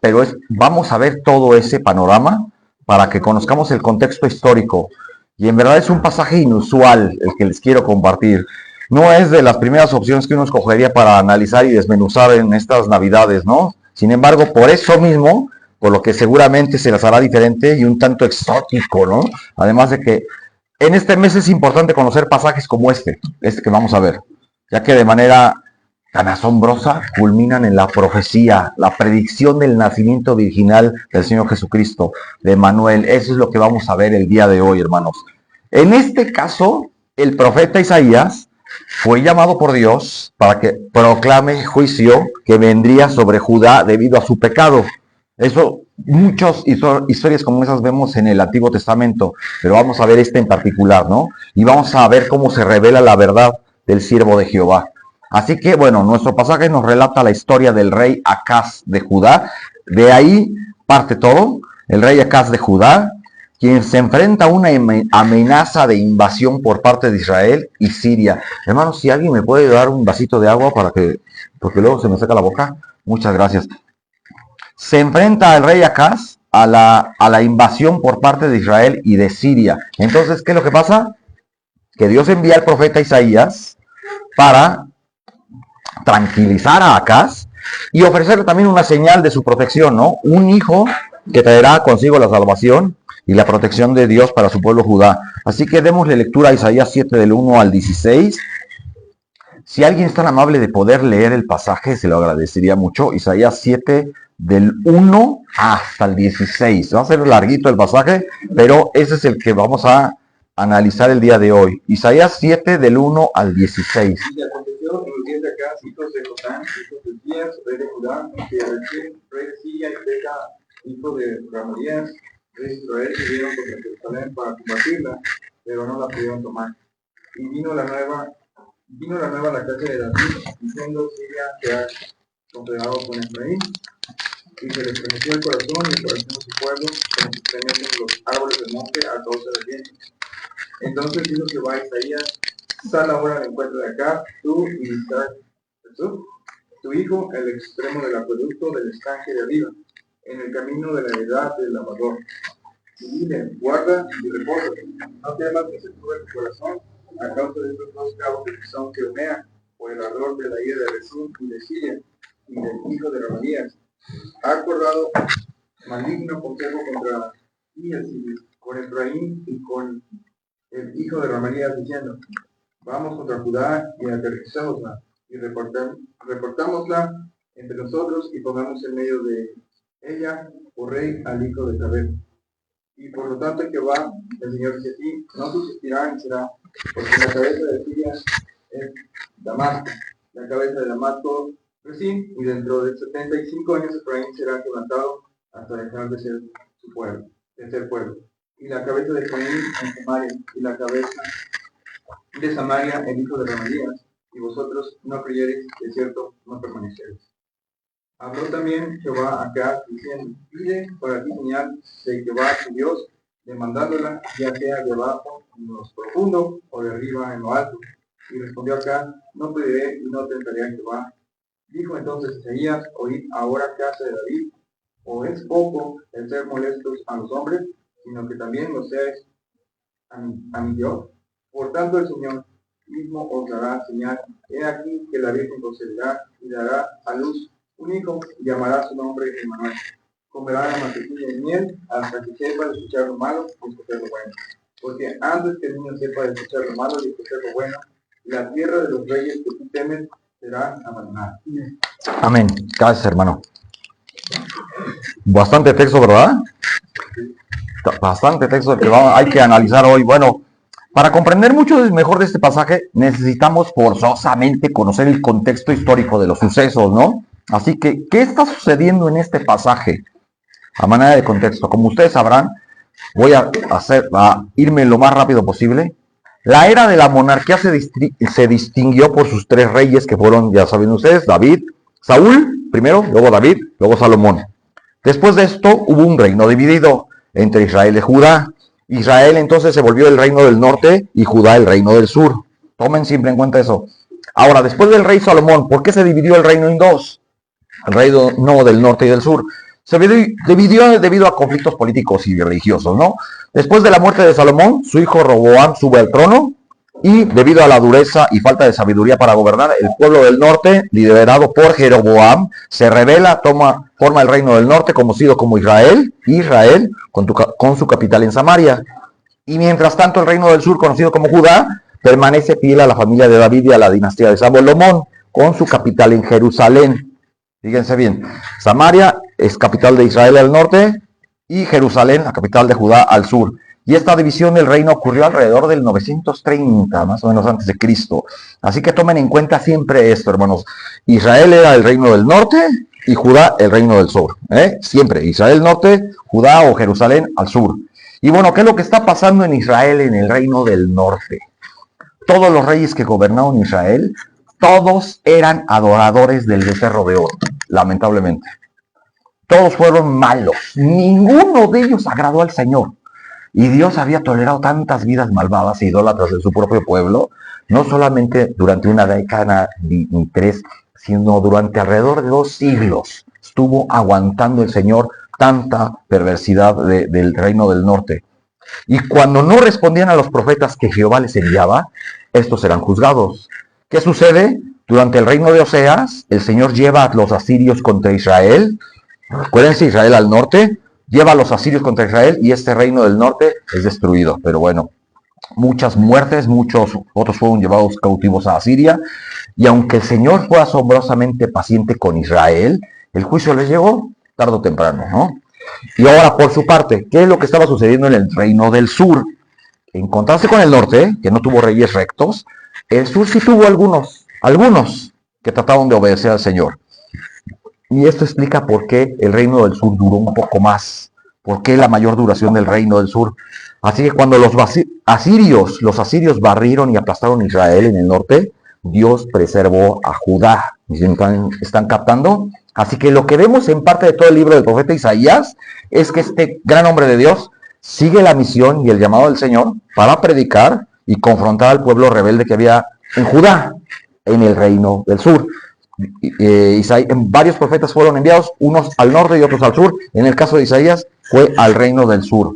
pero vamos a ver todo ese panorama para que conozcamos el contexto histórico. Y en verdad es un pasaje inusual el que les quiero compartir. No es de las primeras opciones que uno escogería para analizar y desmenuzar en estas Navidades, ¿no? Sin embargo, por eso mismo, por lo que seguramente se las hará diferente y un tanto exótico, ¿no? Además de que en este mes es importante conocer pasajes como este que vamos a ver, ya que de manera tan asombrosa culminan en la profecía, la predicción del nacimiento virginal del Señor Jesucristo, de Manuel. Eso es lo que vamos a ver el día de hoy, hermanos. En este caso, el profeta Isaías fue llamado por Dios para que proclame juicio que vendría sobre Judá debido a su pecado. Eso, muchas historias como esas vemos en el Antiguo Testamento, pero vamos a ver esta en particular, ¿no? Y vamos a ver cómo se revela la verdad del siervo de Jehová. Así que, bueno, nuestro pasaje nos relata la historia del rey Acaz de Judá. De ahí parte todo. El rey Acaz de Judá, quien se enfrenta a una amenaza de invasión por parte de Israel y Siria. Hermanos, si alguien me puede dar un vasito de agua porque luego se me seca la boca. Muchas gracias. Se enfrenta el rey Acaz a la invasión por parte de Israel y de Siria. Entonces, ¿qué es lo que pasa? Que Dios envía al profeta Isaías para tranquilizar a Acaz y ofrecerle también una señal de su protección, ¿no? Un hijo que traerá consigo la salvación y la protección de Dios para su pueblo Judá. Así que démosle lectura a Isaías 7 del 1 al 16. Si alguien es tan amable de poder leer el pasaje, se lo agradecería mucho. Isaías 7 del 1 hasta el 16. Va a ser larguito el pasaje, pero ese es el que vamos a analizar el día de hoy. Isaías 7 del 1 al 16. Y aconteció en los días de Acaz, hijos de Jotán, hijos de Días, rey de Judá, que Rezín, rey de Siria, y Peka, hijo de Ramalías, rey de Israel, subieron contra Jerusalén para combatirla, pero no la pudieron tomar. Y vino la nueva a la casa de David, diciendo: Siria se ha confederado con Efraín, y se les estremeció el corazón y el corazón de su pueblo, como se estremecen los árboles del monte a causa del viento. Entonces dijo Jehová a Isaías: sal ahora al encuentro de acá, tú y tu hijo, el extremo del acueducto del estanque de arriba, en el camino de la edad del lavador. Y dile: guarda y repósate, no temas que se turbe tu corazón a causa de estos dos cabos de Pisón que humean, por el ardor de la ira de Rezín y de Siria, y del hijo de Ramalías. Ha acordado maligno consejo contra Días y con Efraín y con el hijo de Ramalías, diciendo: vamos contra Judá y aterricémosla, y reportámosla entre nosotros, y pongamos en medio de ella por rey al hijo de Tabel. Y por lo tanto Jehová, el Señor, dice así: no subsistirá ni será, porque la cabeza de Siria es Damasco, la cabeza de Damasco Rezín, y dentro de 75 años Efraín será quebrantado hasta dejar de ser su pueblo, y la cabeza de Efraín en Samaria, y la cabeza de Samaria el hijo de Ramalías, y vosotros no creyereis, de cierto no permaneceréis. Habló también Jehová acá, diciendo: pide para ti señal de Jehová tu Dios, demandándola, ya sea de abajo en lo profundo o de arriba en lo alto. Y respondió acá: no pediré y no tentaré a Jehová. Dijo entonces Isaías: oíd ahora, casa de David, o es poco el ser molestos a los hombres, sino que también lo seáis a mi Dios. Por tanto el Señor mismo os dará señal. He aquí que la Virgen concebirá y dará a luz un hijo, y llamará su nombre Emmanuel. Comerá la mantequilla y miel hasta que sepa de escuchar lo malo y escoger lo bueno. Porque antes que el niño sepa de escuchar lo malo y escoger lo bueno, la tierra de los reyes que tú temes será abandonada. Amén. Gracias, hermano. Bastante texto, ¿verdad? Bastante texto que hay que analizar hoy. Bueno, para comprender mucho mejor de este pasaje, necesitamos forzosamente conocer el contexto histórico de los sucesos, ¿no? Así que, ¿qué está sucediendo en este pasaje? A manera de contexto, como ustedes sabrán, voy a irme lo más rápido posible. La era de la monarquía se distinguió por sus tres reyes, que fueron, ya saben ustedes, David, Saúl primero, luego David, luego Salomón. Después de esto hubo un reino dividido entre Israel y Judá. Israel entonces se volvió el reino del norte y Judá el reino del sur. Tomen siempre en cuenta eso. Ahora, después del rey Salomón, ¿por qué se dividió el reino en dos? El reino del norte y del sur. se dividió debido a conflictos políticos y religiosos, ¿no? Después de la muerte de Salomón, su hijo Roboam sube al trono y debido a la dureza y falta de sabiduría para gobernar, el pueblo del norte, liderado por Jeroboam, se rebela, forma el reino del norte, conocido como Israel, con su capital en Samaria. Y mientras tanto, el reino del sur, conocido como Judá, permanece fiel a la familia de David y a la dinastía de Salomón, con su capital en Jerusalén. Fíjense bien, Samaria es capital de Israel al norte y Jerusalén, la capital de Judá, al sur. Y esta división del reino ocurrió alrededor del 930, más o menos antes de Cristo. Así que tomen en cuenta siempre esto, hermanos. Israel era el reino del norte y Judá el reino del sur. Siempre, Israel norte, Judá o Jerusalén al sur. Y bueno, ¿qué es lo que está pasando en Israel, en el reino del norte? Todos los reyes que gobernaron Israel, todos eran adoradores del becerro de oro, lamentablemente. Todos fueron malos. Ninguno de ellos agradó al Señor. Y Dios había tolerado tantas vidas malvadas e idólatras de su propio pueblo, no solamente durante una década ni tres, sino durante alrededor de 2 siglos. Estuvo aguantando el Señor tanta perversidad del reino del norte. Y cuando no respondían a los profetas que Jehová les enviaba, estos eran juzgados. ¿Qué sucede? Durante el reino de Oseas, el Señor lleva a los asirios contra Israel. Acuérdense, Israel al norte, lleva a los asirios contra Israel y este reino del norte es destruido. Pero bueno, muchas muertes, muchos otros fueron llevados cautivos a Asiria. Y aunque el Señor fue asombrosamente paciente con Israel, el juicio les llegó tarde o temprano, ¿no? Y ahora, por su parte, ¿qué es lo que estaba sucediendo en el reino del sur? En contraste con el norte, que no tuvo reyes rectos, el sur sí tuvo algunos que trataron de obedecer al Señor. Y esto explica por qué el reino del sur duró un poco más, por qué la mayor duración del reino del sur. Así que cuando los asirios barrieron y aplastaron a Israel en el norte, Dios preservó a Judá. ¿Están captando? Así que lo que vemos en parte de todo el libro del profeta Isaías es que este gran hombre de Dios sigue la misión y el llamado del Señor para predicar y confrontar al pueblo rebelde que había en Judá, en el reino del sur. Varios profetas fueron enviados, unos al norte y otros al sur. En el caso de Isaías fue al reino del sur.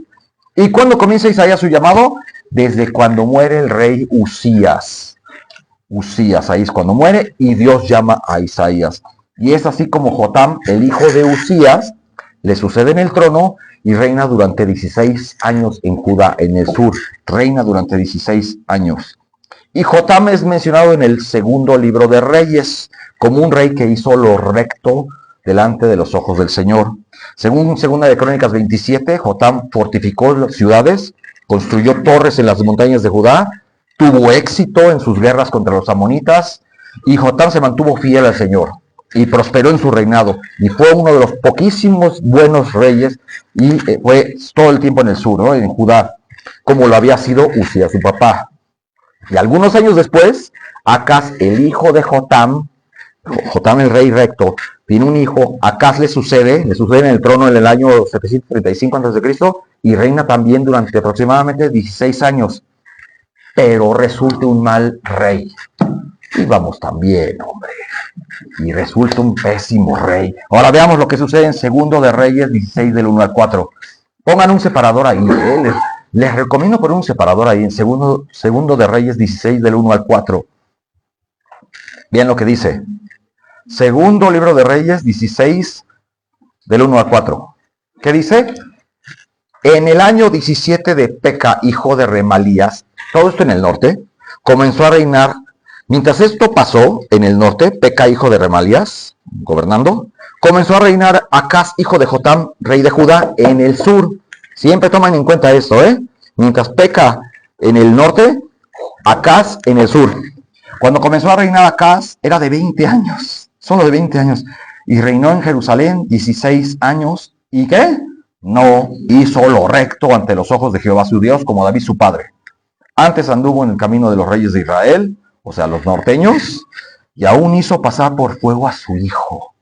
¿Y cuándo comienza Isaías su llamado? Desde cuando muere el rey Usías. Ahí es cuando muere y Dios llama a Isaías. Y es así como Jotam, el hijo de Usías, le sucede en el trono y reina durante 16 años en Judá, en el sur. Reina durante 16 años. Y Jotam es mencionado en el segundo libro de Reyes como un rey que hizo lo recto delante de los ojos del Señor. Según Segunda de Crónicas 27, Jotam fortificó las ciudades, construyó torres en las montañas de Judá, tuvo éxito en sus guerras contra los amonitas y Jotam se mantuvo fiel al Señor y prosperó en su reinado y fue uno de los poquísimos buenos reyes y fue todo el tiempo en el sur, ¿no? En Judá, como lo había sido Usías, su papá. Y algunos años después, Acaz, el hijo de Jotam el rey recto, tiene un hijo, Acaz le sucede en el trono en el año 735 a.C. y reina también durante aproximadamente 16 años. Pero resulta un mal rey. Y vamos también, hombre. Y resulta un pésimo rey. Ahora veamos lo que sucede en Segundo de Reyes 16 del 1 al 4. Pongan un separador ahí. Les recomiendo poner un separador ahí en Segundo de Reyes 16 del 1 al 4. Vean lo que dice. Segundo libro de Reyes 16 del 1 al 4. ¿Qué dice? En el año 17 de Peca, hijo de Remalías, todo esto en el norte, comenzó a reinar. Mientras esto pasó en el norte, Peca, hijo de Remalías, gobernando, comenzó a reinar Acaz, hijo de Jotam, rey de Judá, en el sur. Siempre toman en cuenta esto, Mientras Peca en el norte, Acaz en el sur. Cuando comenzó a reinar Acaz, era de 20 años, solo de 20 años, y reinó en Jerusalén 16 años, ¿y qué? No hizo lo recto ante los ojos de Jehová su Dios, como David su padre. Antes anduvo en el camino de los reyes de Israel, o sea, los norteños, y aún hizo pasar por fuego a su hijo,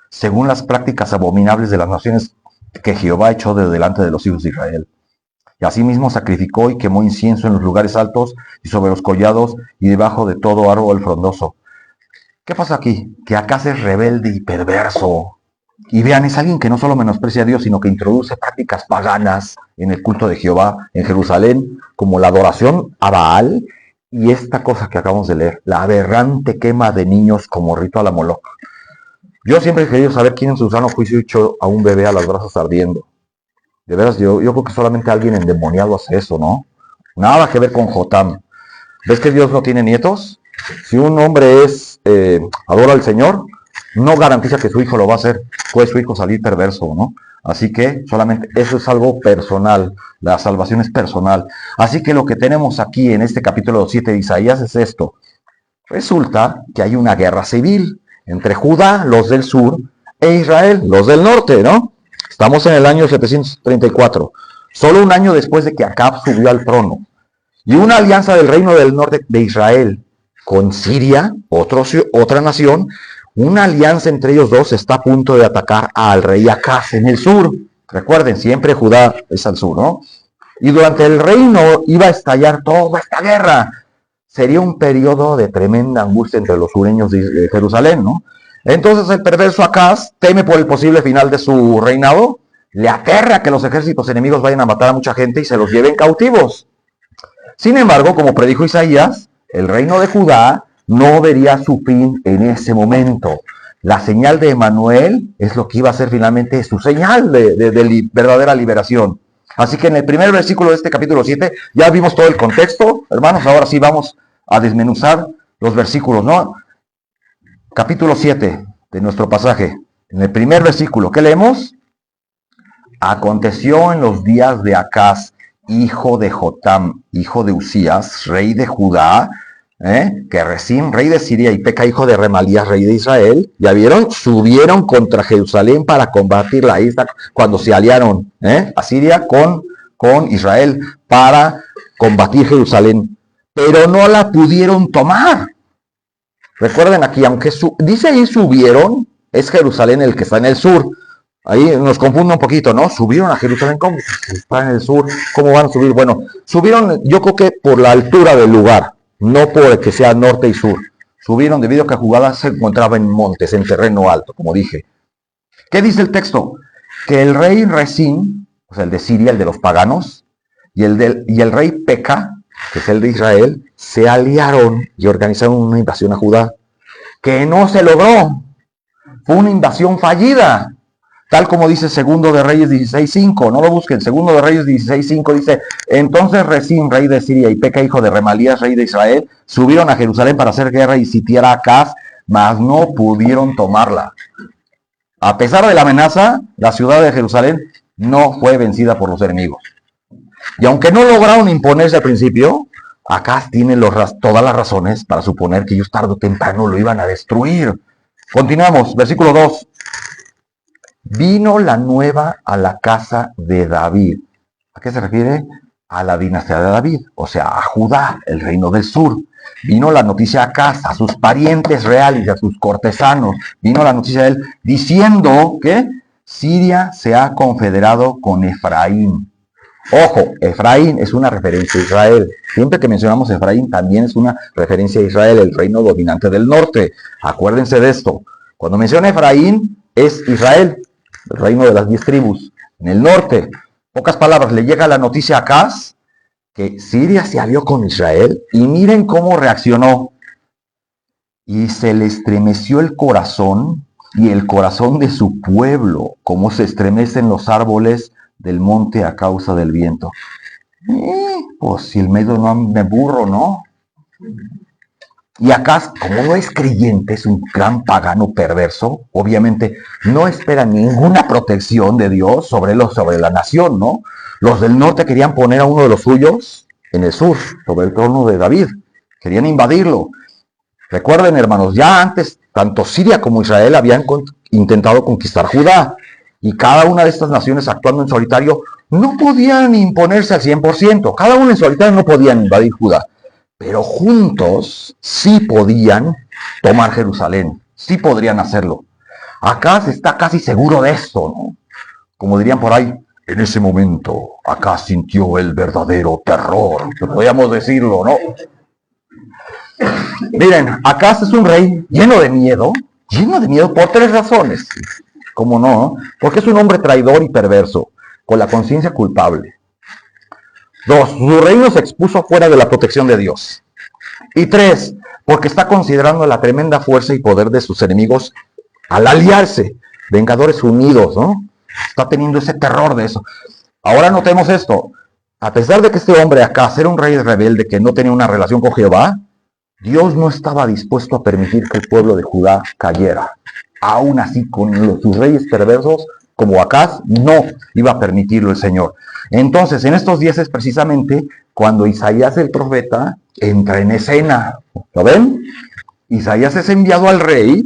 según las prácticas abominables de las naciones que Jehová echó de delante de los hijos de Israel. Y asimismo sacrificó y quemó incienso en los lugares altos y sobre los collados y debajo de todo árbol frondoso. ¿Qué pasa aquí? Que Acaz es rebelde y perverso. Y vean, es alguien que no solo menosprecia a Dios, sino que introduce prácticas paganas en el culto de Jehová en Jerusalén, como la adoración a Baal y esta cosa que acabamos de leer, la aberrante quema de niños como ritual a Moloch. Yo siempre he querido saber quién en su sano juicio echó a un bebé a las brasas ardiendo. De veras, yo creo que solamente alguien endemoniado hace eso, ¿no? Nada que ver con Jotam. ¿Ves que Dios no tiene nietos? Si un hombre adora al Señor, no garantiza que su hijo lo va a hacer. Puede su hijo salir perverso, ¿no? Así que solamente eso es algo personal. La salvación es personal. Así que lo que tenemos aquí en este capítulo 7 de Isaías es esto. Resulta que hay una guerra civil entre Judá, los del sur, e Israel, los del norte, ¿no? Estamos en el año 734, solo un año después de que Acab subió al trono. Y una alianza del reino del norte de Israel con Siria, otra nación, una alianza entre ellos dos está a punto de atacar al rey Acaz en el sur. Recuerden, siempre Judá es al sur, ¿no? Y durante el reino iba a estallar toda esta guerra. Sería un periodo de tremenda angustia entre los sureños de Jerusalén, ¿no? Entonces el perverso Acaz teme por el posible final de su reinado, le aterra que los ejércitos enemigos vayan a matar a mucha gente y se los lleven cautivos. Sin embargo, como predijo Isaías, el reino de Judá no vería su fin en ese momento. La señal de Emanuel es lo que iba a ser finalmente su señal de verdadera liberación. Así que en el primer versículo de este capítulo 7 ya vimos todo el contexto, hermanos. Ahora sí vamos a desmenuzar los versículos, ¿no? Capítulo 7 de nuestro pasaje. En el primer versículo, ¿qué leemos? Aconteció en los días de Acaz, hijo de Jotam, hijo de Usías, rey de Judá, que Resín, rey de Siria, y Peca, hijo de Remalías, rey de Israel, ¿ya vieron? Subieron contra Jerusalén para combatir la isla cuando se aliaron a Siria con Israel para combatir Jerusalén, pero no la pudieron tomar. Recuerden aquí, aunque dice ahí subieron, es Jerusalén el que está en el sur. Ahí nos confunde un poquito, ¿no? Subieron a Jerusalén, ¿cómo? Está en el sur, ¿cómo van a subir? Bueno, subieron, yo creo que por la altura del lugar, no por que sea norte y sur. Subieron debido a que Judá se encontraba en montes, en terreno alto, como dije. ¿Qué dice el texto? Que el rey Resín, o sea, el de Siria, el de los paganos, y el rey Peca, que es el de Israel, se aliaron y organizaron una invasión a Judá, que no se logró. Fue una invasión fallida. Tal como dice Segundo de Reyes 16.5, no lo busquen, Segundo de Reyes 16.5 dice, entonces Resín, rey de Siria, y Peca, hijo de Remalías, rey de Israel, subieron a Jerusalén para hacer guerra y sitiar a Acaz, mas no pudieron tomarla. A pesar de la amenaza, la ciudad de Jerusalén no fue vencida por los enemigos. Y aunque no lograron imponerse al principio, Acaz tiene todas las razones para suponer que ellos tarde o temprano lo iban a destruir. Continuamos, versículo 2. Vino la nueva a la casa de David. ¿A qué se refiere? A la dinastía de David, o sea, a Judá, el reino del sur. Vino la noticia a casa, a sus parientes reales, a sus cortesanos. Vino la noticia de él diciendo que Siria se ha confederado con Efraín. Ojo, Efraín es una referencia a Israel. Siempre que mencionamos Efraín también es una referencia a Israel, el reino dominante del norte. Acuérdense de esto. Cuando menciona Efraín, es Israel, el reino de las 10 tribus. En el norte, pocas palabras, le llega la noticia a Acaz que Siria se alió con Israel y miren cómo reaccionó. Y se le estremeció el corazón y el corazón de su pueblo, como se estremecen los árboles del monte a causa del viento. Pues si el medio no me burro, ¿no? Y Acaz, como no es creyente, es un gran pagano perverso, obviamente no espera ninguna protección de Dios sobre la nación, ¿no? Los del norte querían poner a uno de los suyos en el sur, sobre el trono de David. Querían invadirlo. Recuerden, hermanos, ya antes, tanto Siria como Israel habían intentado conquistar Judá. Y cada una de estas naciones actuando en solitario no podían imponerse al 100%. Cada una en solitario no podían invadir Judá. Pero juntos sí podían tomar Jerusalén, sí podrían hacerlo. Acaz está casi seguro de esto, ¿no? Como dirían por ahí, en ese momento Acaz sintió el verdadero terror, podríamos decirlo, ¿no? Miren, Acaz es un rey lleno de miedo por 3 razones. ¿Cómo no? Porque es un hombre traidor y perverso, con la conciencia culpable. 2, su reino se expuso fuera de la protección de Dios. Y 3, porque está considerando la tremenda fuerza y poder de sus enemigos al aliarse, Vengadores Unidos, ¿no? Está teniendo ese terror de eso. Ahora notemos esto. A pesar de que este hombre acá era un rey rebelde que no tenía una relación con Jehová, Dios no estaba dispuesto a permitir que el pueblo de Judá cayera. Aún así, con sus reyes perversos, como Acaz, no iba a permitirlo el Señor. Entonces, en estos días es precisamente cuando Isaías el profeta entra en escena. ¿Lo ven? Isaías es enviado al rey,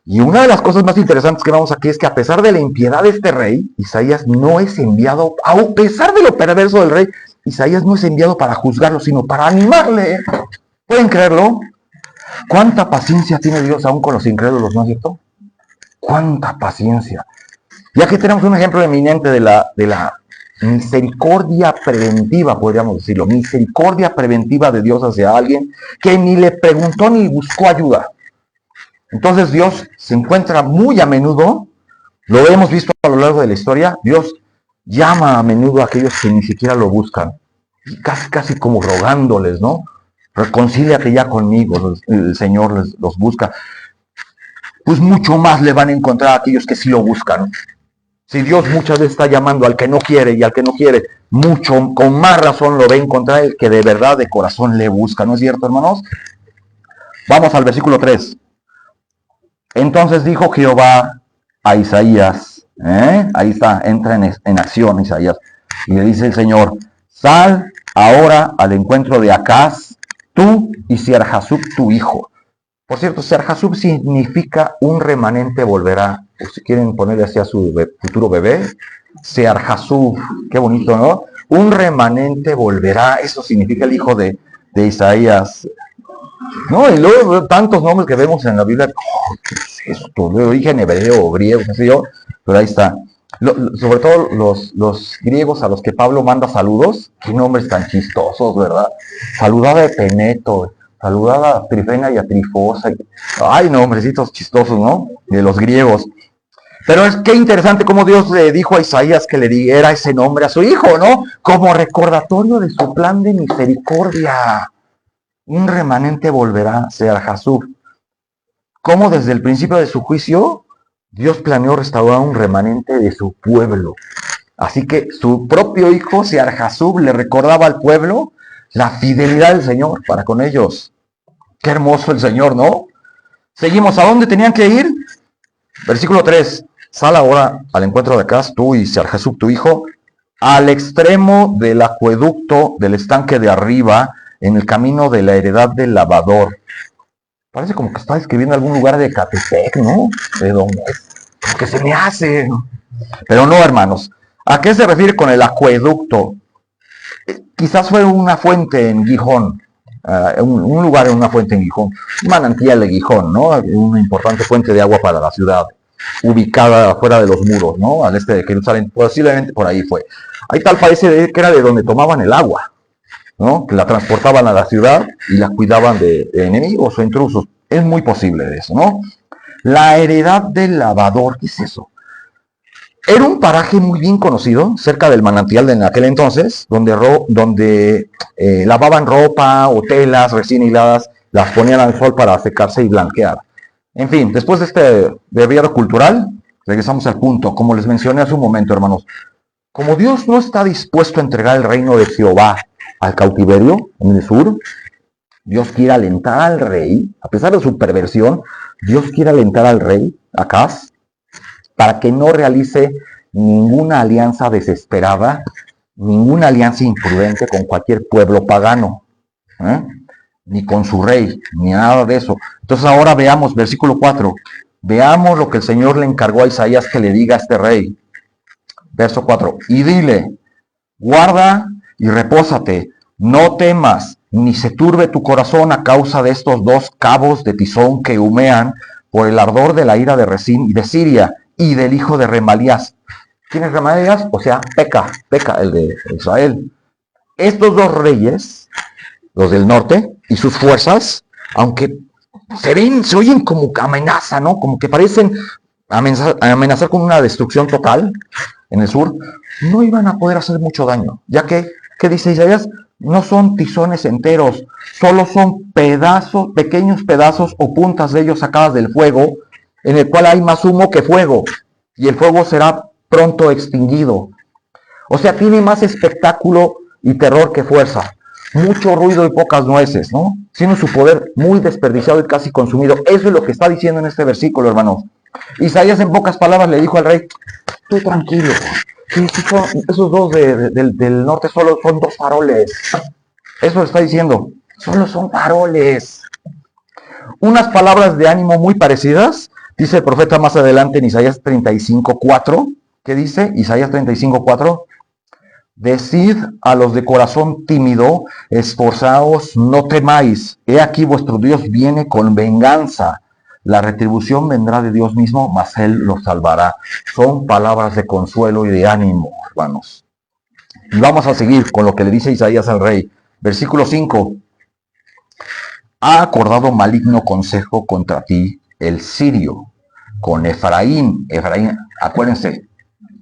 y una de las cosas más interesantes que vemos aquí es que a pesar de la impiedad de este rey, Isaías no es enviado, a pesar de lo perverso del rey, Isaías no es enviado para juzgarlo, sino para animarle. ¿Pueden creerlo? ¿Cuánta paciencia tiene Dios aún con los incrédulos, no es cierto? ¡Cuánta paciencia! Y aquí tenemos un ejemplo eminente de la misericordia preventiva, podríamos decirlo, misericordia preventiva de Dios hacia alguien que ni le preguntó ni buscó ayuda. Entonces Dios se encuentra muy a menudo, lo hemos visto a lo largo de la historia, Dios llama a menudo a aquellos que ni siquiera lo buscan, casi como rogándoles, ¿no? Reconcíliate ya conmigo, el Señor los busca. Pues mucho más le van a encontrar a aquellos que sí lo buscan. Si Dios muchas veces está llamando al que no quiere y al que no quiere, mucho, con más razón lo va a encontrar el que de verdad, de corazón le busca, ¿no es cierto, hermanos? Vamos al versículo 3. Entonces dijo Jehová a Isaías, ahí está, entra en acción Isaías, y le dice el Señor, sal ahora al encuentro de Acaz, tú y Sear-Jasub tu hijo. Por cierto, Sear-Jasub significa un remanente volverá. O si quieren ponerle así a su futuro bebé, Sear-Jasub, qué bonito, ¿no? Un remanente volverá, eso significa el hijo de Isaías. No, y luego tantos nombres que vemos en la Biblia, ¿qué es esto? De origen hebreo o griego, qué sé yo, pero ahí está. Sobre todo los griegos a los que Pablo manda saludos, qué nombres tan chistosos, ¿verdad? Saludaba a Epeneto, saludaba a Trifena y a Trifosa. Ay, nombrecitos chistosos, ¿no? De los griegos. Pero es que interesante cómo Dios le dijo a Isaías que le diera ese nombre a su hijo, ¿no? Como recordatorio de su plan de misericordia. Un remanente volverá, Sear-Jasub. Como desde el principio de su juicio, Dios planeó restaurar un remanente de su pueblo. Así que su propio hijo, Sear-Jasub, le recordaba al pueblo la fidelidad del Señor para con ellos. Qué hermoso el Señor, ¿no? Seguimos, ¿a dónde tenían que ir? Versículo 3. Sal ahora al encuentro de Acaz, tú y Sear-Jasub, tu hijo, al extremo del acueducto del estanque de arriba, en el camino de la heredad del lavador. Parece como que está escribiendo algún lugar de Catepec, ¿no? De donde es. Como que se me hace. Pero no, hermanos. ¿A qué se refiere con el acueducto? Quizás fue una fuente en Gijón. Un lugar en una fuente en Gijón. Un manantial de Gijón, ¿no? Una importante fuente de agua para la ciudad. Ubicada fuera de los muros, ¿no? Al este de Jerusalén. Posiblemente por ahí fue. Ahí tal parece que era de donde tomaban el agua, ¿no? Que la transportaban a la ciudad y la cuidaban de enemigos o intrusos. Es muy posible de eso, ¿no? La heredad del lavador, ¿qué es eso? Era un paraje muy bien conocido, cerca del manantial de en aquel entonces, donde lavaban ropa o telas recién hiladas, las ponían al sol para secarse y blanquear. En fin, después de este breviario cultural, regresamos al punto. Como les mencioné hace un momento, hermanos, como Dios no está dispuesto a entregar el reino de Jehová al cautiverio en el sur, Dios quiere alentar al rey, a pesar de su perversión, Dios quiere alentar al rey, Acaz, para que no realice ninguna alianza desesperada, ninguna alianza imprudente con cualquier pueblo pagano, ni con su rey, ni nada de eso. Entonces ahora veamos, versículo 4, veamos lo que el Señor le encargó a Isaías que le diga a este rey. Verso 4, y dile, guarda y repósate, no temas, ni se turbe tu corazón a causa de estos dos cabos de tizón que humean por el ardor de la ira de Resín y de Siria y del hijo de Remalías. ¿Quién es Remalías? O sea, Peca, el de Israel. Estos dos reyes, los del norte, y sus fuerzas, aunque se oyen como amenaza, ¿no? Como que parecen amenazar con una destrucción total en el sur, no iban a poder hacer mucho daño, ya que, ¿qué dice Isaías? No son tizones enteros, solo son pedazos, pequeños pedazos o puntas de ellos sacadas del fuego, en el cual hay más humo que fuego, y el fuego será pronto extinguido. O sea, tiene más espectáculo y terror que fuerza. Mucho ruido y pocas nueces, ¿no? Siendo su poder muy desperdiciado y casi consumido. Eso es lo que está diciendo en este versículo, hermanos. Isaías en pocas palabras le dijo al rey, tú tranquilo, esos dos del norte solo son dos faroles. Eso está diciendo, solo son faroles. Unas palabras de ánimo muy parecidas, dice el profeta más adelante en Isaías 35:4, ¿qué dice? Isaías 35:4, decid a los de corazón tímido, esforzaos, no temáis, he aquí vuestro Dios viene con venganza. La retribución vendrá de Dios mismo, mas Él los salvará. Son palabras de consuelo y de ánimo, hermanos. Y vamos a seguir con lo que le dice Isaías al rey. Versículo 5. Ha acordado maligno consejo contra ti el sirio, con Efraín. Efraín, acuérdense,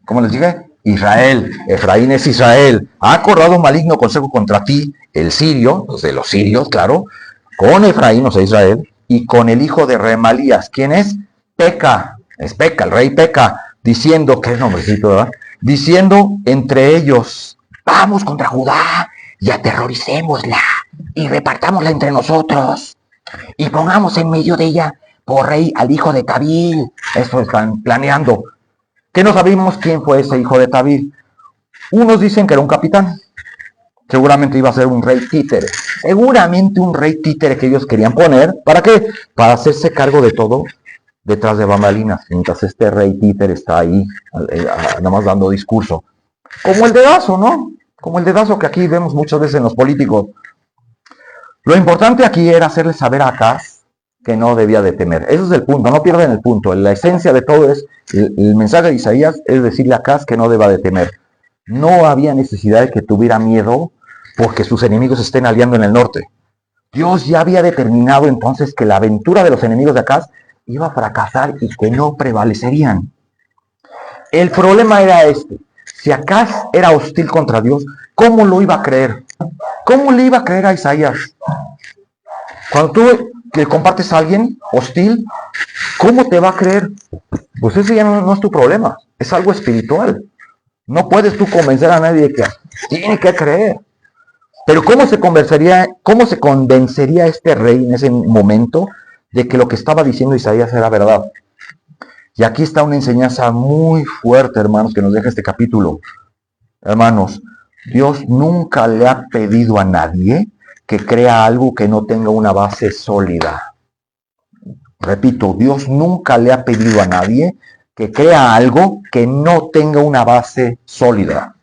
¿cómo les dije? Israel. Efraín es Israel. Ha acordado maligno consejo contra ti el sirio, pues de los sirios, claro, con Efraín, o sea, Israel, y con el hijo de Remalías. ¿Quién es? Peca. Es Peca, el rey Peca, diciendo, ¿qué nombrecito, verdad? Diciendo entre ellos, vamos contra Judá y aterroricémosla y repartámosla entre nosotros y pongamos en medio de ella por rey al hijo de Tabil. Eso están planeando. ¿Qué no sabemos quién fue ese hijo de Tabil? Unos dicen que era un capitán. Seguramente iba a ser un rey títere. Seguramente un rey títere que ellos querían poner. ¿Para qué? Para hacerse cargo de todo detrás de bambalinas. Mientras este rey títere está ahí, nada más dando discurso. Como el dedazo, ¿no? Como el dedazo que aquí vemos muchas veces en los políticos. Lo importante aquí era hacerle saber a Acaz que no debía de temer. Ese es el punto, no pierden el punto. La esencia de todo es, el mensaje de Isaías es decirle a Acaz que no deba de temer. No había necesidad de que tuviera miedo porque sus enemigos se estén aliando en el norte. Dios ya había determinado entonces que la aventura de los enemigos de Acaz iba a fracasar y que no prevalecerían. El problema era este. Si Acaz era hostil contra Dios, ¿cómo lo iba a creer? ¿Cómo le iba a creer a Isaías? Cuando tú le compartes a alguien hostil, ¿cómo te va a creer? Pues ese ya no es tu problema, es algo espiritual. No puedes tú convencer a nadie de que tiene que creer. Pero ¿cómo se convencería este rey en ese momento de que lo que estaba diciendo Isaías era verdad? Y aquí está una enseñanza muy fuerte, hermanos, que nos deja este capítulo. Hermanos, Dios nunca le ha pedido a nadie que crea algo que no tenga una base sólida. Repito, Dios nunca le ha pedido a nadie que crea algo que no tenga una base sólida.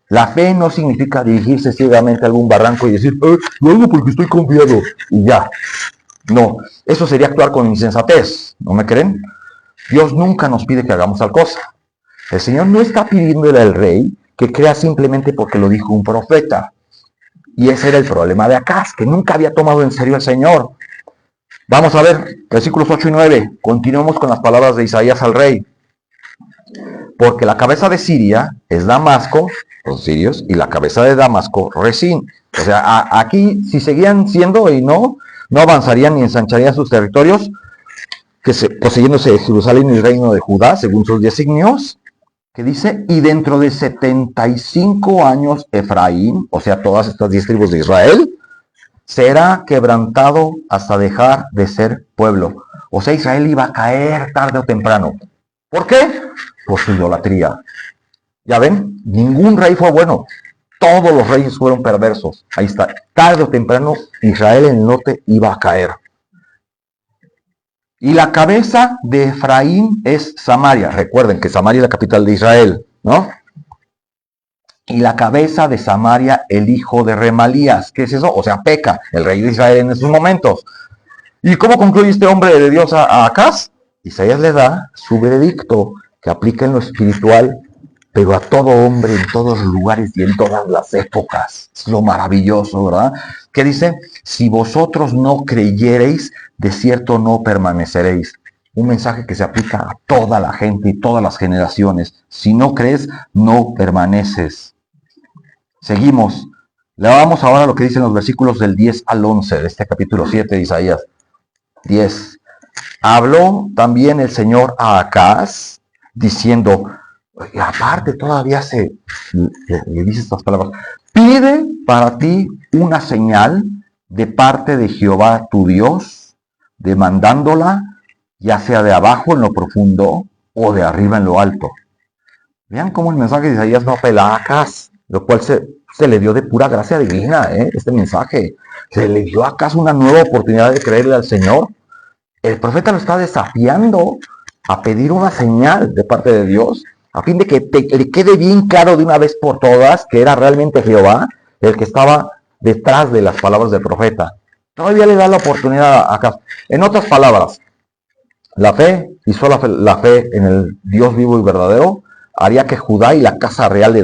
La fe no significa dirigirse ciegamente a algún barranco y decir, lo hago porque estoy confiado, y ya. No, eso sería actuar con insensatez, ¿no me creen? Dios nunca nos pide que hagamos tal cosa. El Señor no está pidiéndole al rey que crea simplemente porque lo dijo un profeta. Y ese era el problema de Acaz, que nunca había tomado en serio al Señor. Vamos a ver, versículos 8 y 9. Continuemos con las palabras de Isaías al rey. Porque la cabeza de Siria es Damasco, los sirios, y la cabeza de Damasco, Resín. O sea, aquí, si seguían siendo y no avanzarían ni ensancharían sus territorios, poseyéndose Jerusalén y el reino de Judá, según sus designios, que dice, y dentro de 75 años Efraín, o sea, todas estas 10 tribus de Israel, será quebrantado hasta dejar de ser pueblo. O sea, Israel iba a caer tarde o temprano. ¿Por qué? Por su idolatría. Ya ven, ningún rey fue bueno. Todos los reyes fueron perversos. Ahí está. Tarde o temprano, Israel en el norte iba a caer. Y la cabeza de Efraín es Samaria. Recuerden que Samaria es la capital de Israel, ¿no? Y la cabeza de Samaria, el hijo de Remalías. ¿Qué es eso? O sea, Peca, el rey de Israel en esos momentos. ¿Y cómo concluye este hombre de Dios a Acaz? Isaías le da su veredicto que aplica en lo espiritual, pero a todo hombre, en todos los lugares y en todas las épocas. Es lo maravilloso, ¿verdad? ¿Qué dice? Si vosotros no creyereis, de cierto no permaneceréis. un mensaje que se aplica a toda la gente y todas las generaciones. Si no crees, no permaneces. Seguimos. Le vamos ahora a lo que dicen los versículos del 10 al 11 de este capítulo 7 de Isaías 10. Habló también el Señor a Acaz, diciendo, y aparte todavía le dice estas palabras, pide para ti una señal de parte de Jehová tu Dios, demandándola, ya sea de abajo en lo profundo o de arriba en lo alto. Vean cómo el mensaje de Isaías no apela a Acaz, lo cual se le dio de pura gracia divina, este mensaje. Se le dio a Acaz una nueva oportunidad de creerle al Señor. El profeta lo está desafiando a pedir una señal de parte de Dios, a fin de que le quede bien claro de una vez por todas que era realmente Jehová el que estaba detrás de las palabras del profeta. Todavía le da la oportunidad a Acaz. En otras palabras, la fe, y solo la fe en el Dios vivo y verdadero, haría que Judá y la casa real de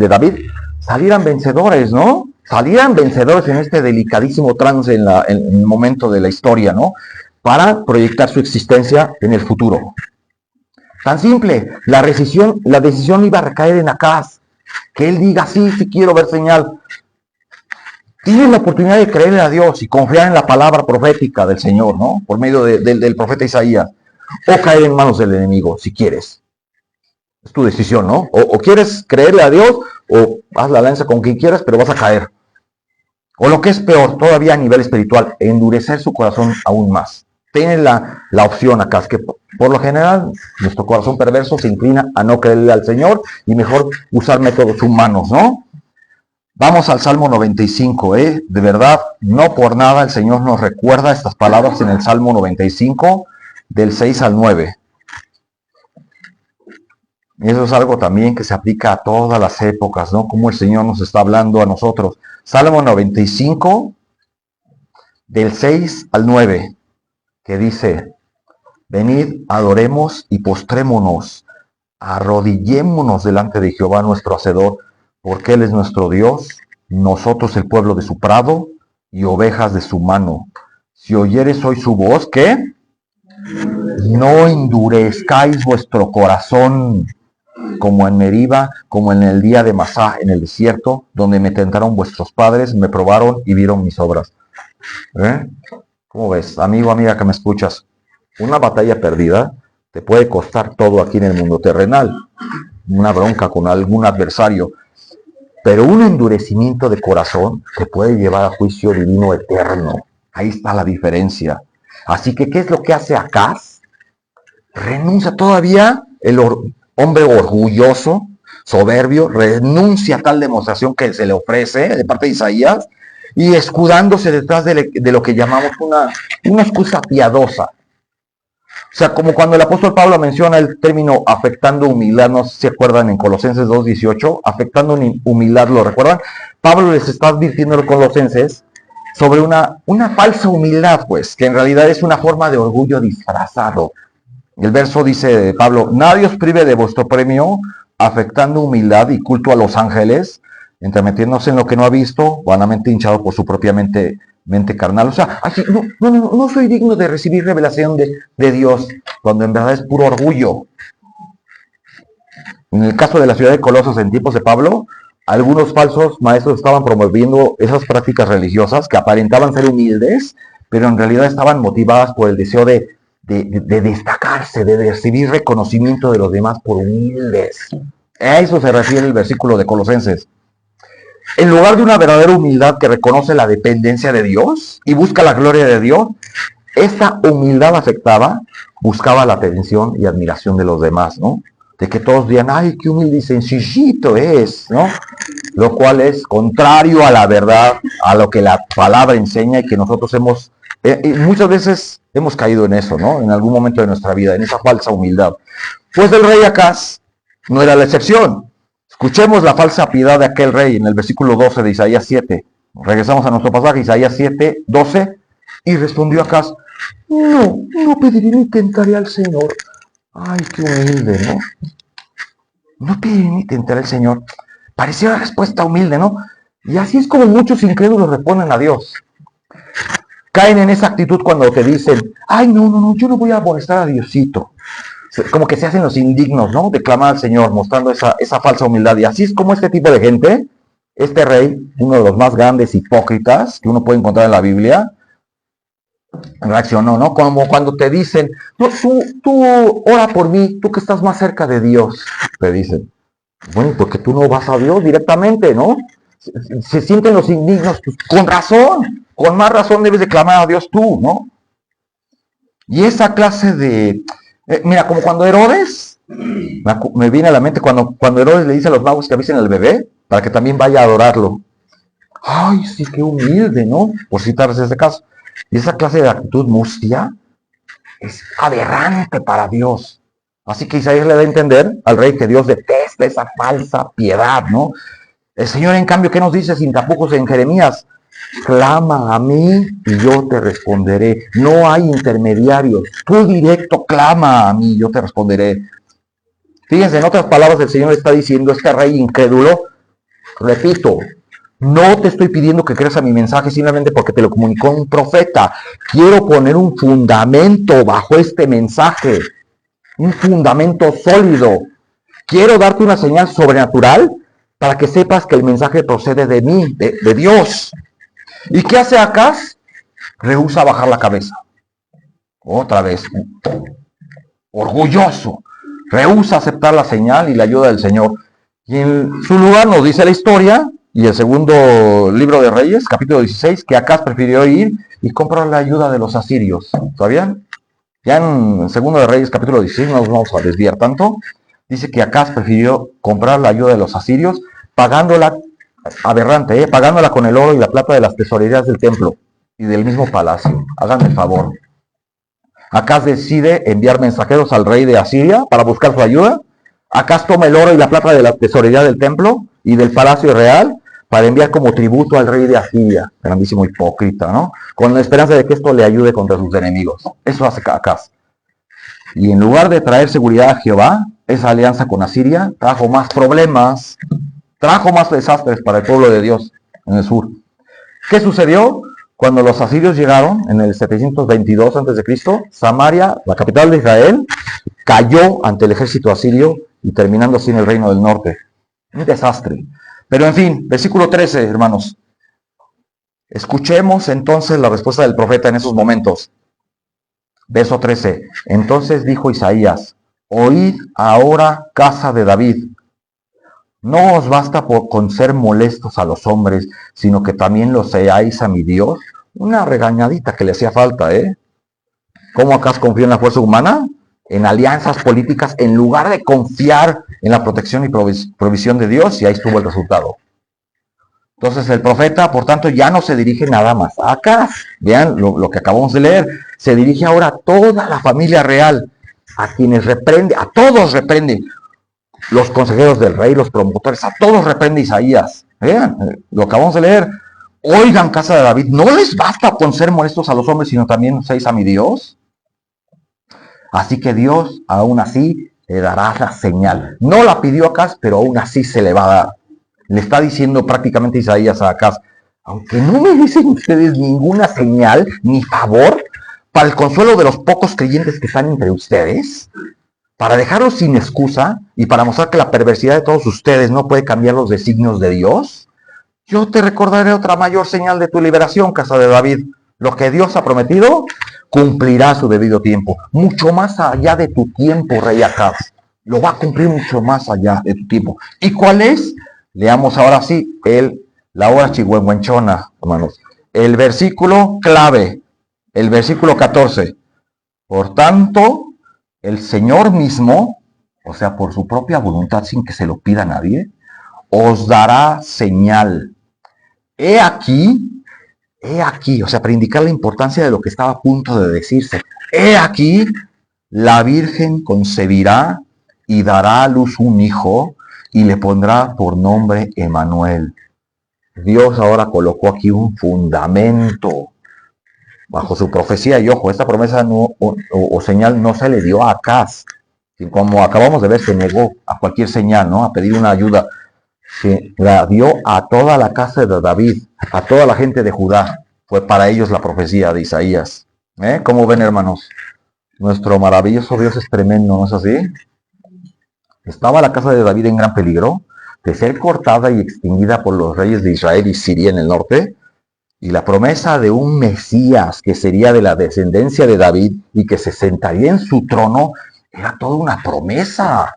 David salieran vencedores, ¿no? Salieran vencedores en este delicadísimo trance en el momento de la historia, ¿no? Para proyectar su existencia en el futuro. Tan simple, la decisión iba a recaer en Acaz. Que él diga, sí quiero ver señal. Tienes la oportunidad de creerle a Dios y confiar en la palabra profética del Señor, ¿no? Por medio del profeta Isaías. O caer en manos del enemigo, si quieres. Es tu decisión, ¿no? O quieres creerle a Dios, o haz la alianza con quien quieras, pero vas a caer. O lo que es peor, todavía a nivel espiritual, endurecer su corazón aún más. Tiene la opción acá, es que por lo general nuestro corazón perverso se inclina a no creerle al Señor y mejor usar métodos humanos, ¿no? Vamos al Salmo 95, De verdad, no por nada el Señor nos recuerda estas palabras en el Salmo 95, del 6 al 9. Y eso es algo también que se aplica a todas las épocas, ¿no? Como el Señor nos está hablando a nosotros. Salmo 95, del 6 al 9, que dice, venid, adoremos y postrémonos, arrodillémonos delante de Jehová nuestro Hacedor, porque Él es nuestro Dios, nosotros el pueblo de su prado y ovejas de su mano. Si oyeres hoy su voz, ¿qué? No endurezcáis vuestro corazón, como en Meriba, como en el día de Masá, en el desierto, donde me tentaron vuestros padres, me probaron y vieron mis obras. ¿Cómo ves, amigo, amiga que me escuchas? Una batalla perdida te puede costar todo aquí en el mundo terrenal. Una bronca con algún adversario. Pero un endurecimiento de corazón te puede llevar a juicio divino eterno. Ahí está la diferencia. Así que, ¿qué es lo que hace Acaz? Renuncia todavía el hombre orgulloso, soberbio, renuncia a tal demostración que se le ofrece de parte de Isaías y escudándose detrás de lo que llamamos una excusa piadosa. O sea, como cuando el apóstol Pablo menciona el término afectando humildad, no sé si se acuerdan en Colosenses 2:18, afectando humildad, ¿lo recuerdan? Pablo les está advirtiendo a los colosenses sobre una falsa humildad, pues, que en realidad es una forma de orgullo disfrazado. El verso dice Pablo, nadie os prive de vuestro premio, afectando humildad y culto a los ángeles, entremetiéndose en lo que no ha visto, vanamente hinchado por su propia mente carnal. O sea, así, no soy digno de recibir revelación de Dios, cuando en verdad es puro orgullo. En el caso de la ciudad de Colosas en tiempos de Pablo, algunos falsos maestros estaban promoviendo esas prácticas religiosas que aparentaban ser humildes, pero en realidad estaban motivadas por el deseo de destacarse, de recibir reconocimiento de los demás por humildes. A eso se refiere el versículo de Colosenses. En lugar de una verdadera humildad que reconoce la dependencia de Dios y busca la gloria de Dios, esta humildad afectada buscaba la atención y admiración de los demás, ¿no? De que todos digan, ay, qué humilde y sencillito es, ¿no? Lo cual es contrario a la verdad, a lo que la palabra enseña y que nosotros muchas veces hemos caído en eso, ¿no? En algún momento de nuestra vida, en esa falsa humildad. Pues el rey Acaz no era la excepción. Escuchemos la falsa piedad de aquel rey en el versículo 12 de Isaías 7. Regresamos a nuestro pasaje, Isaías 7, 12. Y respondió Acaz, no pediré ni tentaré al Señor. Ay, qué humilde, ¿no? No pediré ni tentaré al Señor. Parecía una respuesta humilde, ¿no? Y así es como muchos incrédulos responden a Dios. Caen en esa actitud cuando te dicen, ay, no, yo no voy a molestar a Diosito. Como que se hacen los indignos, ¿no? De clamar al Señor, mostrando esa falsa humildad. Y así es como este tipo de gente, este rey, uno de los más grandes hipócritas que uno puede encontrar en la Biblia, reaccionó, ¿no? Como cuando te dicen, no, tú ora por mí, tú que estás más cerca de Dios, te dicen. Bueno, porque tú no vas a Dios directamente, ¿no? Se sienten los indignos, pues, con razón, con más razón debes de clamar a Dios tú, ¿no? Y esa clase de... mira, como cuando Herodes, me viene a la mente cuando Herodes le dice a los magos que avisen al bebé para que también vaya a adorarlo. Ay, sí, qué humilde, ¿no? Por citarse ese caso. Y esa clase de actitud mustia es aberrante para Dios. Así que Isaías le da a entender al rey que Dios detesta esa falsa piedad, ¿no? El Señor, en cambio, ¿qué nos dice sin tapujos en Jeremías? Clama a mí y yo te responderé. No hay intermediarios. Tú directo clama a mí y yo te responderé. Fíjense, en otras palabras, el Señor está diciendo a este rey incrédulo, repito, no te estoy pidiendo que creas a mi mensaje simplemente porque te lo comunicó un profeta. Quiero poner un fundamento bajo este mensaje, un fundamento sólido. Quiero darte una señal sobrenatural para que sepas que el mensaje procede de mí, de Dios. ¿Y qué hace Acaz? Rehúsa bajar la cabeza. Otra vez, orgulloso. Rehúsa aceptar la señal y la ayuda del Señor. Y en su lugar nos dice la historia, y el segundo libro de Reyes, capítulo 16, que Acaz prefirió ir y comprar la ayuda de los asirios. ¿Sabían? Ya en segundo de Reyes, capítulo 16, no nos vamos a desviar tanto. Dice que Acaz prefirió comprar la ayuda de los asirios, pagándola, aberrante, pagándola con el oro y la plata de las tesorerías del templo y del mismo palacio. Háganme el favor. Acaz decide enviar mensajeros al rey de Asiria para buscar su ayuda. Acaz toma el oro y la plata de la tesorería del templo y del palacio real para enviar como tributo al rey de Asiria. Grandísimo hipócrita, ¿no? Con la esperanza de que esto le ayude contra sus enemigos. Eso hace Acaz. Y en lugar de traer seguridad a Jehová, esa alianza con Asiria trajo más problemas, trajo más desastres para el pueblo de Dios en el sur. ¿Qué sucedió? Cuando los asirios llegaron en el 722 a.C., Samaria, la capital de Israel, cayó ante el ejército asirio y terminando así en el reino del norte. Un desastre. Pero en fin, versículo 13, hermanos. Escuchemos entonces la respuesta del profeta en esos momentos. Verso 13. Entonces dijo Isaías, oíd ahora, casa de David. No os basta con ser molestos a los hombres, sino que también lo seáis a mi Dios. Una regañadita que le hacía falta, ¿eh? ¿Cómo Acaz confió en la fuerza humana? En alianzas políticas, en lugar de confiar en la protección y provisión de Dios, y ahí estuvo el resultado. Entonces el profeta, por tanto, ya no se dirige nada más a Acaz. Vean lo que acabamos de leer. Se dirige ahora a toda la familia real, a quienes reprende, a todos reprende. Los consejeros del rey, los promotores, a todos reprende Isaías. Vean, lo acabamos de leer. Oigan, casa de David, ¿no les basta con ser molestos a los hombres, sino también seáis a mi Dios? Así que Dios, aún así, le dará la señal. No la pidió Acaz, pero aún así se le va a dar. Le está diciendo prácticamente Isaías a Acaz, aunque no me dicen ustedes ninguna señal ni favor, para el consuelo de los pocos creyentes que están entre ustedes, para dejarlos sin excusa y para mostrar que la perversidad de todos ustedes no puede cambiar los designios de Dios, yo te recordaré otra mayor señal de tu liberación, casa de David. Lo que Dios ha prometido, cumplirá su debido tiempo. Mucho más allá de tu tiempo, rey Acaz. Lo va a cumplir mucho más allá de tu tiempo. ¿Y cuál es? Leamos ahora sí la hora chihuahuenchona, hermanos. El versículo clave, el versículo 14. Por tanto, el Señor mismo, o sea, por su propia voluntad, sin que se lo pida a nadie, os dará señal. He aquí, o sea, para indicar la importancia de lo que estaba a punto de decirse. He aquí, la Virgen concebirá y dará a luz un hijo y le pondrá por nombre Emmanuel. Dios ahora colocó aquí un fundamento bajo su profecía. Y ojo, esta promesa o señal no se le dio a Acaz. Como acabamos de ver, se negó a cualquier señal, ¿no? A pedir una ayuda. Se la dio a toda la casa de David, a toda la gente de Judá. fue para ellos la profecía de Isaías. ¿Cómo ven, hermanos? Nuestro maravilloso Dios es tremendo, ¿no es así? Estaba la casa de David en gran peligro de ser cortada y extinguida por los reyes de Israel y Siria en el norte, y la promesa de un Mesías que sería de la descendencia de David y que se sentaría en su trono era toda una promesa.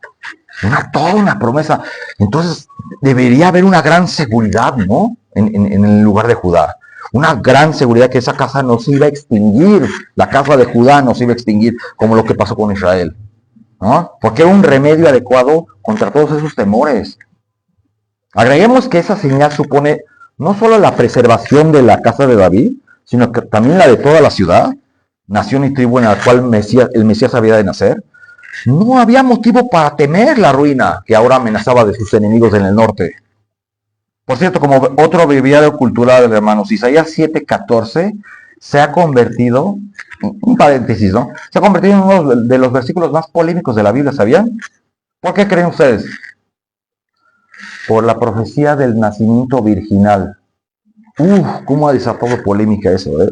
Toda una promesa. Entonces debería haber una gran seguridad, ¿no? En el lugar de Judá. Una gran seguridad que esa casa no se iba a extinguir. La casa de Judá no se iba a extinguir como lo que pasó con Israel, ¿no? Porque era un remedio adecuado contra todos esos temores. Agreguemos que esa señal supone no solo la preservación de la casa de David, sino que también la de toda la ciudad, nación y tribu en la cual el Mesías había de nacer. No había motivo para temer la ruina que ahora amenazaba de sus enemigos en el norte. Por cierto, como otro breviario cultural, hermanos, Isaías 7:14 se ha convertido, un paréntesis, ¿no? Se ha convertido en uno de los versículos más polémicos de la Biblia, ¿sabían? ¿Por qué creen ustedes? Por la profecía del nacimiento virginal. ¿Cómo ha desatado polémica eso, eh?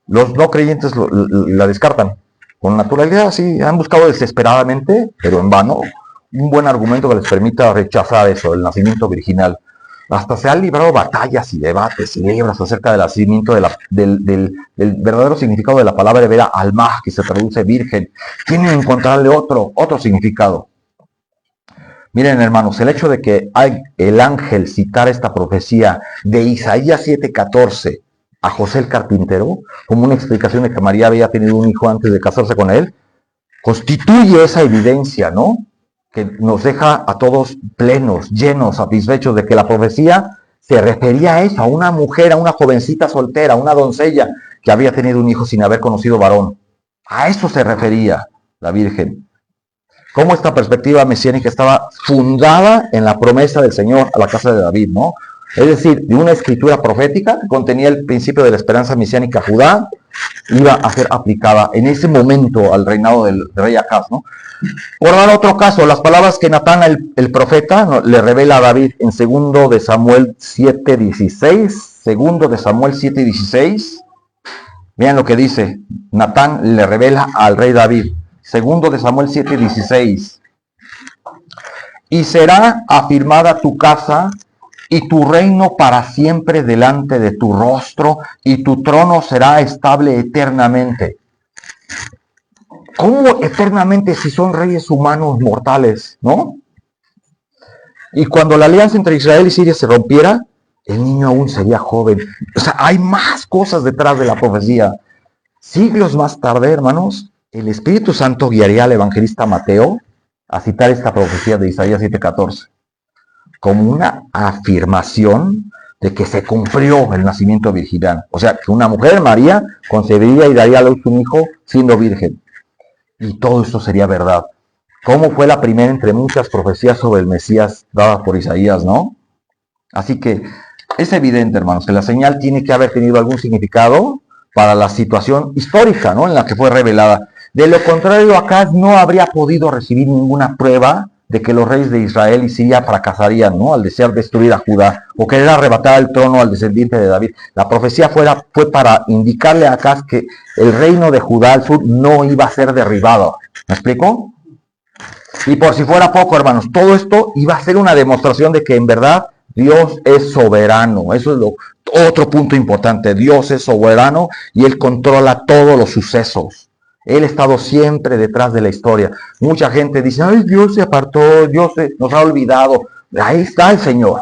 Los no creyentes la descartan. Con naturalidad, sí, han buscado desesperadamente, pero en vano, un buen argumento que les permita rechazar eso, el nacimiento virginal. Hasta se han librado batallas y debates y libros acerca del nacimiento del verdadero significado de la palabra hebrea almah, que se traduce virgen. Tienen que encontrarle otro significado. Miren, hermanos, el hecho de que el ángel citara esta profecía de Isaías 7:14 a José el carpintero, como una explicación de que María había tenido un hijo antes de casarse con él, constituye esa evidencia, ¿no? Que nos deja a todos plenos, llenos, satisfechos de que la profecía se refería a eso, a una mujer, a una jovencita soltera, a una doncella que había tenido un hijo sin haber conocido varón. A eso se refería la Virgen. Cómo esta perspectiva mesiánica estaba fundada en la promesa del Señor a la casa de David, ¿no? Es decir, de una escritura profética que contenía el principio de la esperanza mesiánica a Judá, iba a ser aplicada en ese momento al reinado del rey Acaz, ¿no? Por dar otro caso, las palabras que Natán el profeta, ¿no?, le revela a David en 2 de Samuel 7:16, 2 de Samuel 7:16, vean lo que dice, Natán le revela al rey David, 2 de Samuel 7:16, y será afirmada tu casa y tu reino para siempre delante de tu rostro, y tu trono será estable eternamente. ¿Cómo eternamente si son reyes humanos mortales, no? Y cuando la alianza entre Israel y Siria se rompiera, el niño aún sería joven. O sea, hay más cosas detrás de la profecía. Siglos más tarde, hermanos, el Espíritu Santo guiaría al evangelista Mateo a citar esta profecía de Isaías 7:14 como una afirmación de que se cumplió el nacimiento virginal. O sea, que una mujer, María, concebiría y daría a luz un hijo siendo virgen. Y todo esto sería verdad. ¿Cómo fue la primera entre muchas profecías sobre el Mesías dadas por Isaías, no? Así que es evidente, hermanos, que la señal tiene que haber tenido algún significado para la situación histórica, ¿no?, en la que fue revelada. De lo contrario, Acaz no habría podido recibir ninguna prueba de que los reyes de Israel y Siria fracasarían, ¿no?, al desear destruir a Judá o querer arrebatar el trono al descendiente de David. La profecía fue para indicarle a Acaz que el reino de Judá al sur no iba a ser derribado. ¿Me explico? Y por si fuera poco, hermanos, todo esto iba a ser una demostración de que en verdad Dios es soberano. Eso es otro punto importante. Dios es soberano y Él controla todos los sucesos. Él ha estado siempre detrás de la historia. Mucha gente dice, ay, Dios se apartó, nos ha olvidado. Ahí está el Señor.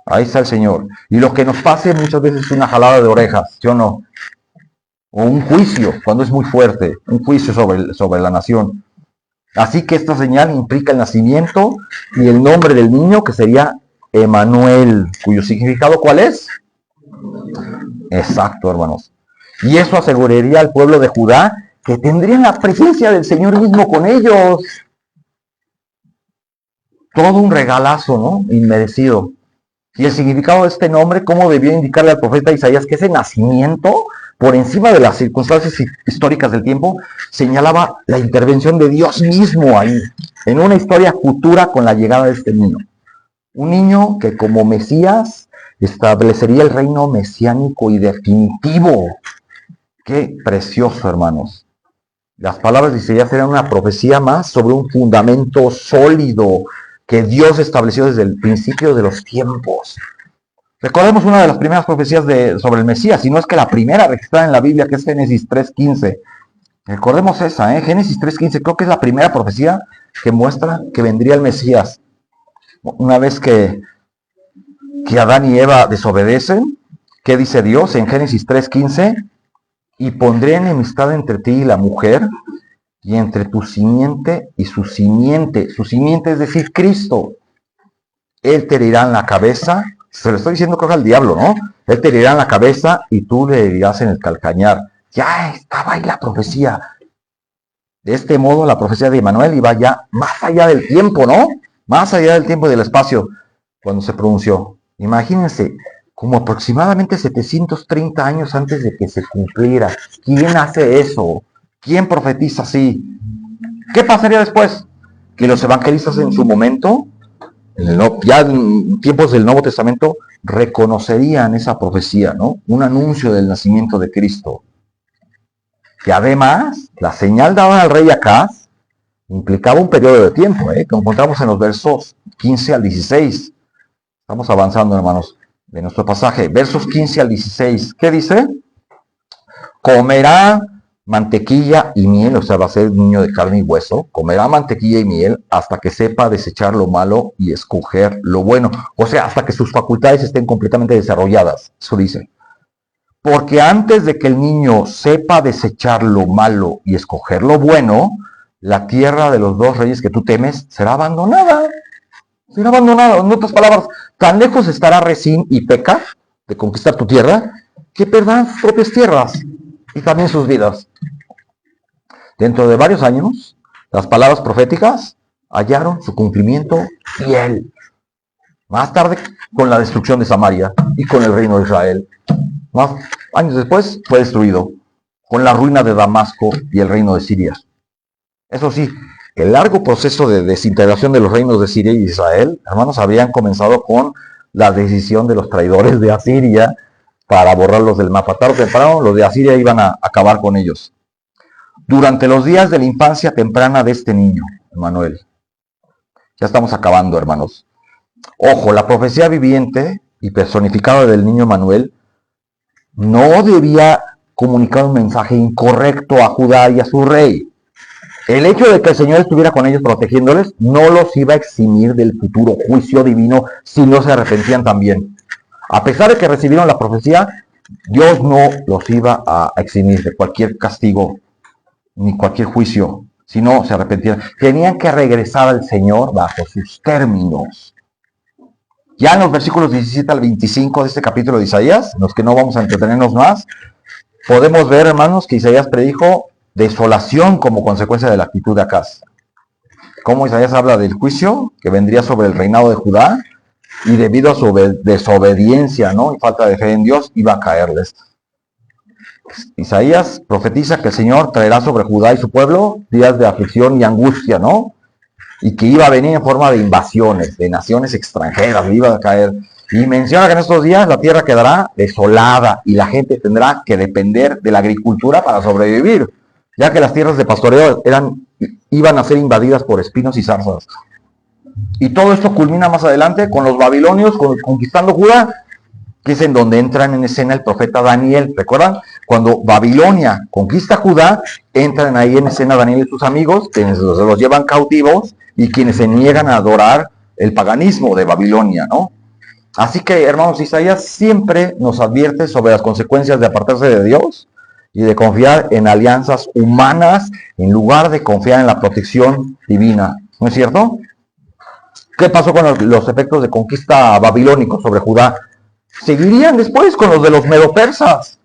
Ahí está el Señor. Y lo que nos pase muchas veces es una jalada de orejas, ¿sí o no? O un juicio, cuando es muy fuerte, un juicio sobre la nación. Así que esta señal implica el nacimiento y el nombre del niño, que sería Emanuel, cuyo significado, ¿cuál es? Exacto, hermanos. Y eso aseguraría al pueblo de Judá que tendrían la presencia del Señor mismo con ellos. Todo un regalazo, ¿no?, inmerecido. Y el significado de este nombre, ¿cómo debió indicarle al profeta Isaías? Que ese nacimiento, por encima de las circunstancias históricas del tiempo, señalaba la intervención de Dios mismo ahí, en una historia futura con la llegada de este niño. Un niño que como Mesías establecería el reino mesiánico y definitivo. Qué precioso, hermanos. Las palabras de Isaías eran una profecía más sobre un fundamento sólido que Dios estableció desde el principio de los tiempos. Recordemos una de las primeras profecías sobre el Mesías, si no es que la primera registrada en la Biblia, que es Génesis 3:15. Recordemos esa, Génesis 3:15, creo que es la primera profecía que muestra que vendría el Mesías. Una vez que Adán y Eva desobedecen, ¿qué dice Dios en Génesis 3:15? Y pondré enemistad entre ti y la mujer, y entre tu simiente y su simiente. Su simiente es decir, Cristo. Él te herirá en la cabeza. Se lo estoy diciendo, creo que al diablo, ¿no? Él te herirá en la cabeza y tú le herirás en el calcañar. Ya estaba ahí la profecía. De este modo, la profecía de Emmanuel iba ya más allá del tiempo, ¿no? Más allá del tiempo y del espacio, cuando se pronunció. Imagínense, como aproximadamente 730 años antes de que se cumpliera. ¿Quién hace eso? ¿Quién profetiza así? ¿Qué pasaría después? Que los evangelistas en su momento, ya en tiempos del Nuevo Testamento, reconocerían esa profecía, ¿no? Un anuncio del nacimiento de Cristo. Que además, la señal dada al rey Acaz implicaba un periodo de tiempo, que encontramos en los versos 15 al 16. Estamos avanzando, hermanos, de nuestro pasaje. Versos 15 al 16. ¿Qué dice? Comerá mantequilla y miel, o sea, va a ser un niño de carne y hueso. Comerá mantequilla y miel hasta que sepa desechar lo malo y escoger lo bueno. O sea, hasta que sus facultades estén completamente desarrolladas. Eso dice. Porque antes de que el niño sepa desechar lo malo y escoger lo bueno, la tierra de los dos reyes que tú temes será abandonada. Será abandonada. En otras palabras, tan lejos estará Rezín y Peca de conquistar tu tierra, que perderán sus propias tierras y también sus vidas. Dentro de varios años, las palabras proféticas hallaron su cumplimiento fiel. Más tarde, con la destrucción de Samaria y con el reino de Israel. Más años después, fue destruido con la ruina de Damasco y el reino de Siria. Eso sí, el largo proceso de desintegración de los reinos de Siria y Israel, hermanos, habían comenzado con la decisión de los traidores de Asiria para borrarlos del mapa. Tarde o temprano, los de Asiria iban a acabar con ellos. Durante los días de la infancia temprana de este niño, Emmanuel. Ya estamos acabando, hermanos. Ojo, la profecía viviente y personificada del niño Emmanuel no debía comunicar un mensaje incorrecto a Judá y a su rey. El hecho de que el Señor estuviera con ellos protegiéndoles no los iba a eximir del futuro juicio divino si no se arrepentían también. A pesar de que recibieron la profecía, Dios no los iba a eximir de cualquier castigo ni cualquier juicio si no se arrepentían. Tenían que regresar al Señor bajo sus términos. Ya en los versículos 17 al 25 de este capítulo de Isaías, en los que no vamos a entretenernos más, podemos ver, hermanos, que Isaías predijo desolación como consecuencia de la actitud de Acaz. Como Isaías habla del juicio que vendría sobre el reinado de Judá, y debido a su desobediencia, ¿no?, y falta de fe en Dios, iba a caerles. Isaías profetiza que el Señor traerá sobre Judá y su pueblo días de aflicción y angustia, ¿no? Y que iba a venir en forma de invasiones, de naciones extranjeras, iba a caer. Y menciona que en estos días la tierra quedará desolada y la gente tendrá que depender de la agricultura para sobrevivir, ya que las tierras de pastoreo iban a ser invadidas por espinos y zarzas. Y todo esto culmina más adelante con los babilonios conquistando Judá, que es en donde entran en escena el profeta Daniel. ¿Recuerdan? Cuando Babilonia conquista Judá, entran ahí en escena Daniel y sus amigos, quienes los llevan cautivos y quienes se niegan a adorar el paganismo de Babilonia, ¿no? Así que, hermanos, Isaías siempre nos advierte sobre las consecuencias de apartarse de Dios y de confiar en alianzas humanas en lugar de confiar en la protección divina. ¿No es cierto? ¿Qué pasó con los efectos de conquista babilónicos sobre Judá? Seguirían después con los de los medo-persas.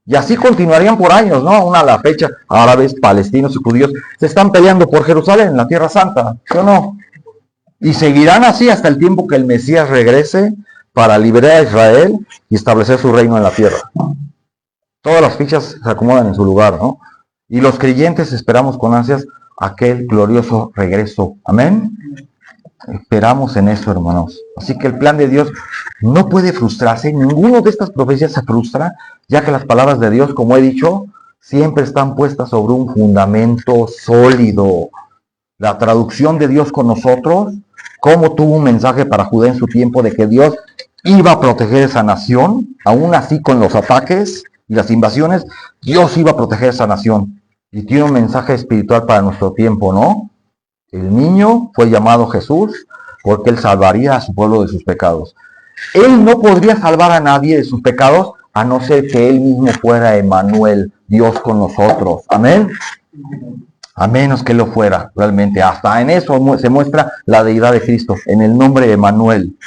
Y así continuarían por años, ¿no? Aún a la fecha, árabes, palestinos y judíos se están peleando por Jerusalén, la Tierra Santa, ¿sí o no? Y seguirán así hasta el tiempo que el Mesías regrese para liberar a Israel y establecer su reino en la tierra. Todas las fichas se acomodan en su lugar, ¿no? Y los creyentes esperamos con ansias aquel glorioso regreso. Amén. Esperamos en eso, hermanos. Así que el plan de Dios no puede frustrarse. Ninguno de estas profecías se frustra, ya que las palabras de Dios, como he dicho, siempre están puestas sobre un fundamento sólido. La traducción de Dios con nosotros, como tuvo un mensaje para Judá en su tiempo de que Dios iba a proteger esa nación, aún así con los ataques y las invasiones, Dios iba a proteger esa nación. Y tiene un mensaje espiritual para nuestro tiempo, ¿no? El niño fue llamado Jesús porque él salvaría a su pueblo de sus pecados. Él no podría salvar a nadie de sus pecados a no ser que él mismo fuera Emmanuel, Dios con nosotros. Amén. A menos que lo fuera, realmente. Hasta en eso se muestra la deidad de Cristo, en el nombre de Emmanuel.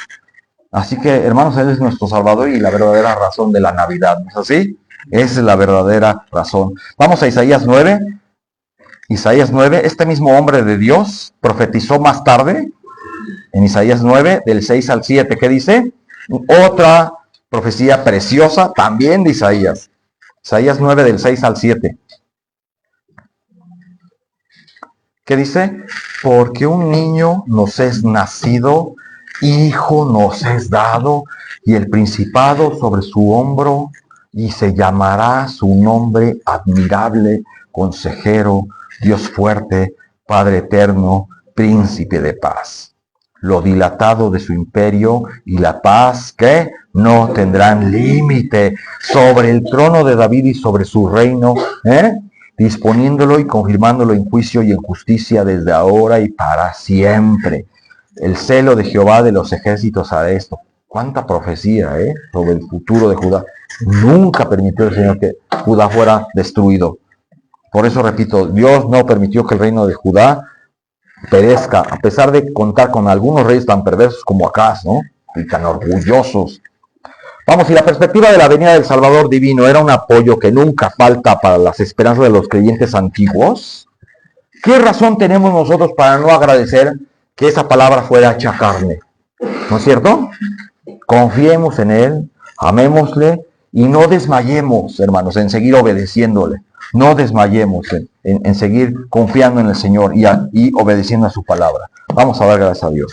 Así que, hermanos, Él es nuestro Salvador y la verdadera razón de la Navidad, ¿no es así? Esa es la verdadera razón. Vamos a Isaías 9. Isaías 9, este mismo hombre de Dios profetizó más tarde, en Isaías 9, del 6 al 7, ¿qué dice? Otra profecía preciosa también de Isaías. Isaías 9, del 6 al 7. ¿Qué dice? Porque un niño nos es nacido, hijo nos es dado, y el principado sobre su hombro, y se llamará su nombre admirable, consejero, Dios fuerte, Padre eterno, príncipe de paz. Lo dilatado de su imperio y la paz que no tendrán límite sobre el trono de David y sobre su reino, disponiéndolo y confirmándolo en juicio y en justicia desde ahora y para siempre. El celo de Jehová de los ejércitos hará esto. Cuánta profecía, sobre el futuro de Judá. Nunca permitió el Señor que Judá fuera destruido. Por eso repito, Dios no permitió que el reino de Judá perezca, a pesar de contar con algunos reyes tan perversos como Acaz, ¿no? Y tan orgullosos. Vamos, y la perspectiva de la venida del Salvador divino era un apoyo que nunca falta para las esperanzas de los creyentes antiguos. ¿Qué razón tenemos nosotros para no agradecer que esa palabra fuera hecha carne? ¿No es cierto? Confiemos en Él, amémosle y no desmayemos, hermanos, en seguir obedeciéndole. No desmayemos en seguir confiando en el Señor y obedeciendo a su palabra. Vamos a dar gracias a Dios.